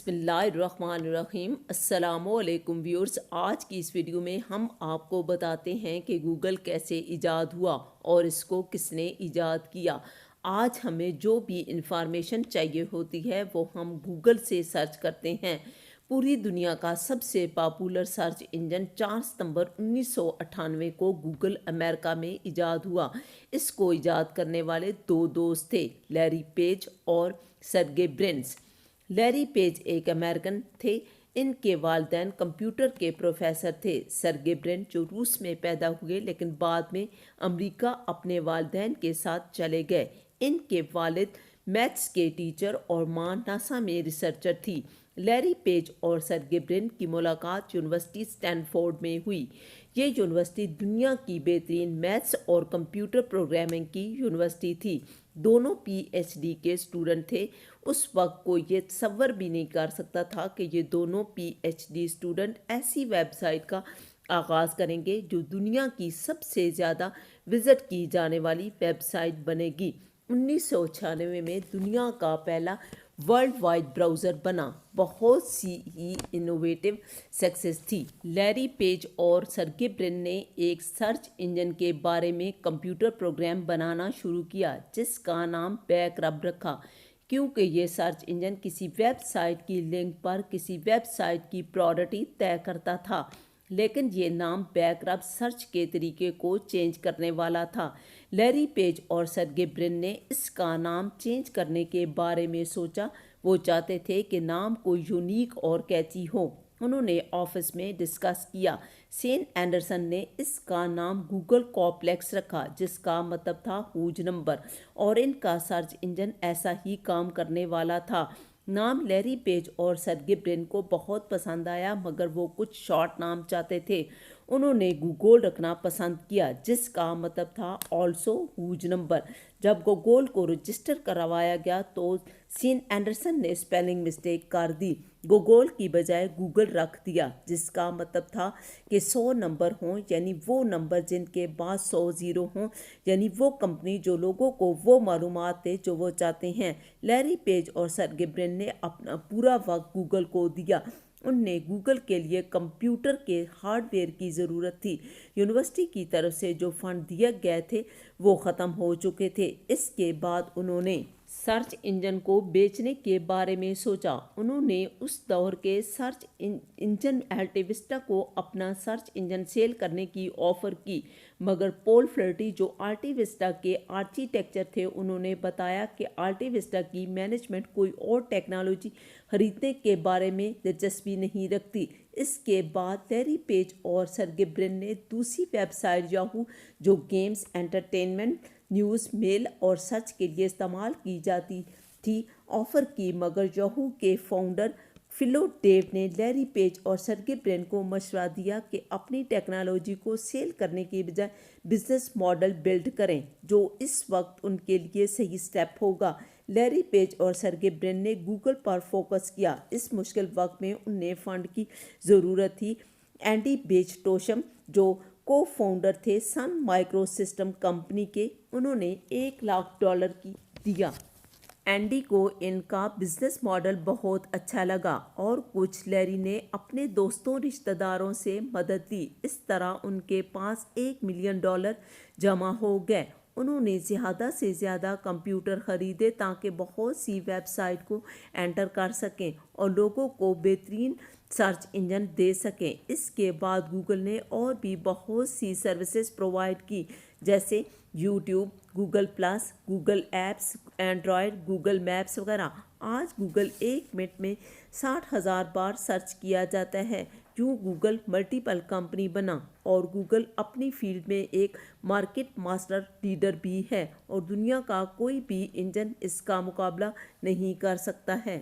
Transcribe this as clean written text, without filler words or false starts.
बिस्मिल्लाहिर्रहमानिर्रहीम। अस्सलामु अलैकुम व्यूअर्स। आज की इस वीडियो में हम आपको बताते हैं कि गूगल कैसे इजाद हुआ और इसको किसने इजाद किया। आज हमें जो भी इंफॉर्मेशन चाहिए होती है वो हम गूगल से सर्च करते हैं। पूरी दुनिया का सबसे पॉपुलर सर्च इंजन 4 सितंबर 1998 को गूगल अमेरिका में इजाद हुआ। इसको इजाद करने वाले दो दोस्त थे, लैरी पेज और सर्गे ब्रिन्स। लैरी पेज एक अमेरिकन थे। इनके वालिदैन कंप्यूटर के प्रोफेसर थे। सर्गे ब्रिन जो रूस में पैदा हुए लेकिन बाद में अमेरिका अपने वालिदैन के साथ चले गए। इनके वालिद मैथ्स के टीचर और मां नासा में रिसर्चर थी। लैरी पेज और सर्गे ब्रिन की मुलाकात यूनिवर्सिटी स्टैनफोर्ड में हुई। ये यूनिवर्सिटी दुनिया की बेहतरीन मैथ्स और कंप्यूटर प्रोग्रामिंग की यूनिवर्सिटी थी। दोनों पीएचडी के स्टूडेंट थे। उस वक्त कोई ये तसव्वुर भी नहीं कर सकता था कि ये दोनों पीएचडी स्टूडेंट ऐसी वेबसाइट का आगाज़ करेंगे जो दुनिया की सबसे ज़्यादा विज़िट की जाने वाली वेबसाइट बनेगी। 1996 में दुनिया का पहला वर्ल्ड वाइड ब्राउज़र बना। बहुत सी ही इनोवेटिव सक्सेस थी। लैरी पेज और सर्गे ब्रिन ने एक सर्च इंजन के बारे में कंप्यूटर प्रोग्राम बनाना शुरू किया जिसका नाम बैकरब रखा, क्योंकि ये सर्च इंजन किसी वेबसाइट की लिंक पर किसी वेबसाइट की प्रायोरिटी तय करता था। लेकिन ये नाम बैकरब सर्च के तरीके को चेंज करने वाला था। लैरी पेज और सर्गे ब्रिन ने इसका नाम चेंज करने के बारे में सोचा। वो चाहते थे कि नाम कोई यूनिक और कैची हो। उन्होंने ऑफिस में डिस्कस किया। सेन एंडरसन ने इसका नाम गूगल कॉम्प्लेक्स रखा जिसका मतलब था हुज नंबर, और इनका सर्च इंजन ऐसा ही काम करने वाला था। नाम लैरी पेज और सर्गे ब्रिन को बहुत पसंद आया, मगर वो कुछ शॉर्ट नाम चाहते थे। उन्होंने गूगल रखना पसंद किया जिसका मतलब था ऑल्सो हुज नंबर। जब गूगल को रजिस्टर करवाया गया तो सीन एंडरसन ने स्पेलिंग मिस्टेक कर दी। गूगल की बजाय गूगल रख दिया जिसका मतलब था कि 100 नंबर हों, यानी वो नंबर जिनके बाद 100 ज़ीरो हों, यानी वो कंपनी जो लोगों को वो मालूमात दे जो वो चाहते हैं। लैरी पेज और सर्गे ब्रिन ने अपना पूरा वक्त गूगल को दिया। उनने गूगल के लिए कंप्यूटर के हार्डवेयर की ज़रूरत थी। यूनिवर्सिटी की तरफ से जो फंड दिए गए थे वो ख़त्म हो चुके थे। इसके बाद उन्होंने सर्च इंजन को बेचने के बारे में सोचा। उन्होंने उस दौर के सर्च इंजन अल्टाविस्टा को अपना सर्च इंजन सेल करने की ऑफ़र की, मगर पॉल फ्लर्टी जो अल्टाविस्टा के आर्किटेक्चर थे उन्होंने बताया कि अल्टाविस्टा की मैनेजमेंट कोई और टेक्नोलॉजी खरीदने के बारे में दिलचस्पी नहीं रखती। इसके बाद लैरी पेज और सर्गे ब्रिन ने दूसरी वेबसाइट याहू, जो गेम्स, एंटरटेनमेंट, न्यूज़, मेल और सर्च के लिए इस्तेमाल की जाती थी, ऑफ़र की, मगर याहू के फाउंडर फिलो डेव ने लैरी पेज और सर्गे ब्रिन को मशवरा दिया कि अपनी टेक्नोलॉजी को सेल करने के बजाय बिजनेस मॉडल बिल्ड करें जो इस वक्त उनके लिए सही स्टेप होगा। लैरी पेज और सर्गे ब्रिन ने गूगल पर फोकस किया। इस मुश्किल वक्त में उन्हें फंड की ज़रूरत थी। एंडी बेचटोशम जो को फाउंडर थे सन माइक्रो सिस्टम कंपनी के, उन्होंने $1 लाख की दिया। एंडी को इनका बिजनेस मॉडल बहुत अच्छा लगा और कुछ लैरी ने अपने दोस्तों रिश्तेदारों से मदद ली। इस तरह उनके पास $1 मिलियन जमा हो गए। उन्होंने ज़्यादा से ज़्यादा कंप्यूटर ख़रीदे ताकि बहुत सी वेबसाइट को एंटर कर सकें और लोगों को बेहतरीन सर्च इंजन दे सकें। इसके बाद गूगल ने और भी बहुत सी सर्विसेज प्रोवाइड की, जैसे YouTube, Google plus, Google apps, Android, Google maps वगैरह। आज गूगल 1 मिनट में 60,000 बार सर्च किया जाता है। यूँ गूगल मल्टीपल कंपनी बना और गूगल अपनी फील्ड में एक मार्केट मास्टर लीडर भी है और दुनिया का कोई भी इंजन इसका मुकाबला नहीं कर सकता है।